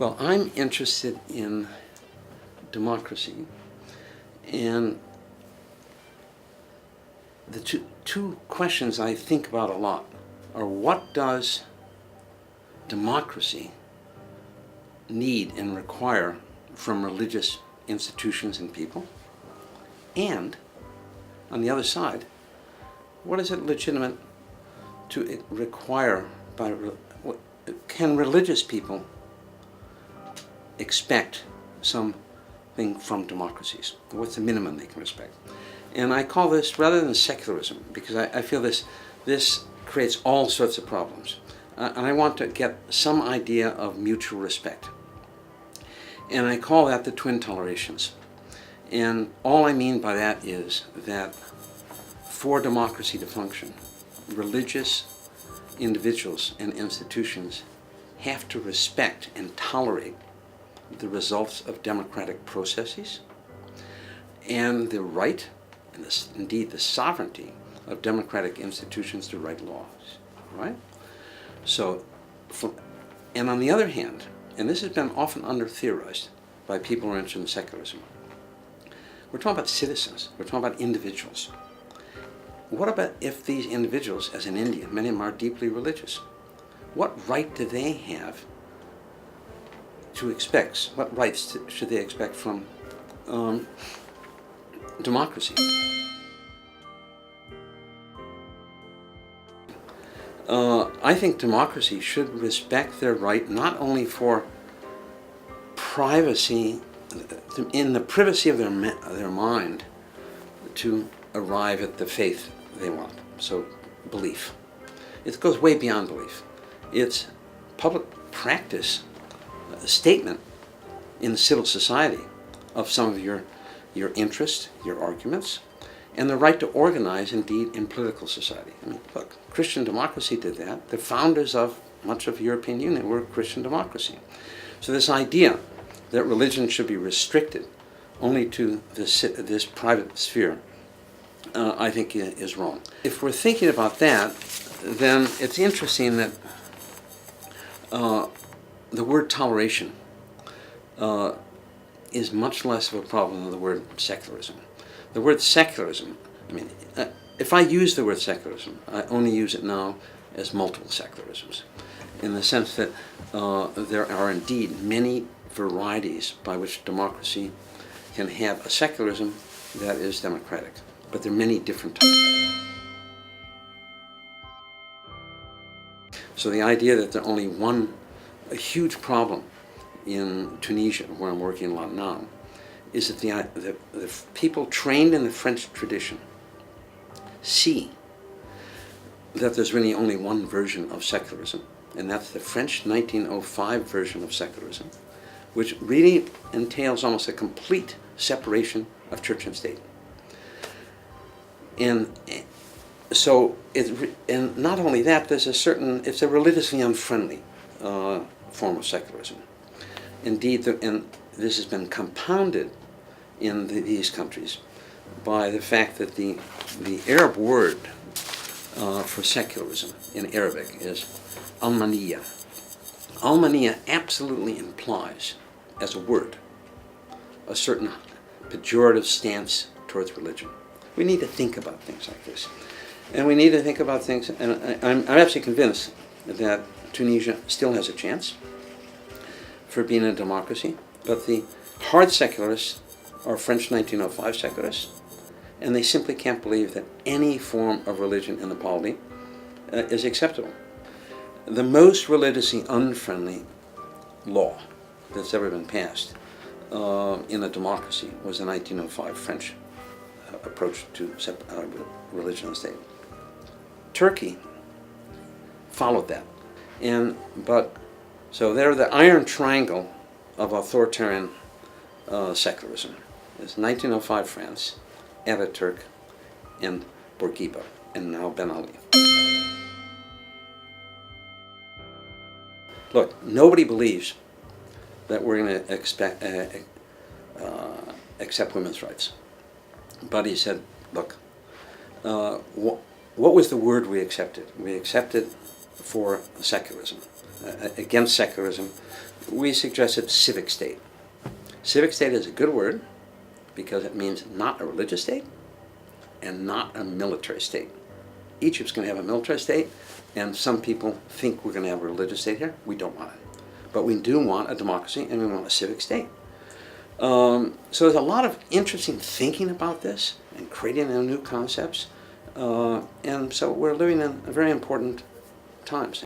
Well, I'm interested in democracy, and the two questions I think about a lot are: what does democracy need and require from religious institutions and people? And on the other side, what is it legitimate to require by, can religious people expect something from democracies? What's the minimum they can expect? And I call this, rather than secularism, because I feel this creates all sorts of problems. And I want to get some idea of mutual respect. And I call that the twin tolerations. And all I mean by that is that for democracy to function, religious individuals and institutions have to respect and tolerate the results of democratic processes and the right, and indeed the sovereignty, of democratic institutions to write laws, right? So, and on the other hand, and this has been often under-theorized by people who are interested in secularism, we're talking about citizens, we're talking about individuals. What about if these individuals, as in India, many of them are deeply religious? What right do they have to expect, what rights should they expect from democracy? I think democracy should respect their right not only for privacy, in the privacy of their mind, to arrive at the faith they want. So, belief. It goes way beyond belief. It's public practice, a statement in civil society of some of your interests, your arguments, and the right to organize, indeed, in political society. I mean, look, Christian democracy did that. The founders of much of the European Union were Christian democracy. So this idea that religion should be restricted only to this private sphere, I think is wrong. If we're thinking about that, then it's interesting that the word toleration is much less of a problem than the word secularism. The word secularism, I mean, if I use the word secularism, I only use it now as multiple secularisms, in the sense that there are indeed many varieties by which democracy can have a secularism that is democratic. But there are many different types. So the idea that there's only a huge problem in Tunisia, where I'm working a lot now, is that the people trained in the French tradition see that there's really only one version of secularism, and that's the French 1905 version of secularism, which really entails almost a complete separation of church and state. And so, and not only that, it's a religiously unfriendly form of secularism. Indeed, and this has been compounded in these countries by the fact that the Arab word for secularism in Arabic is almaniya. Almaniya absolutely implies, as a word, a certain pejorative stance towards religion. We need to think about things like this. And we need to think about things, and I'm absolutely convinced that Tunisia still has a chance for being a democracy, but the hard secularists are French 1905 secularists, and they simply can't believe that any form of religion in the polity is acceptable. The most religiously unfriendly law that's ever been passed in a democracy was the 1905 French approach to religion and state. Turkey followed that, so they're the iron triangle of authoritarian secularism. It's 1905 France, Ataturk, and Bourguiba, and now Ben Ali. Look, nobody believes that we're going to accept women's rights. But he said, look, what was the word we accepted? We accepted for secularism, against secularism, we suggested civic state. Civic state is a good word because it means not a religious state and not a military state. Egypt's going to have a military state, and some people think we're going to have a religious state here. We don't want it. But we do want a democracy, and we want a civic state. So there's a lot of interesting thinking about this and creating new concepts. And so we're living in very important times.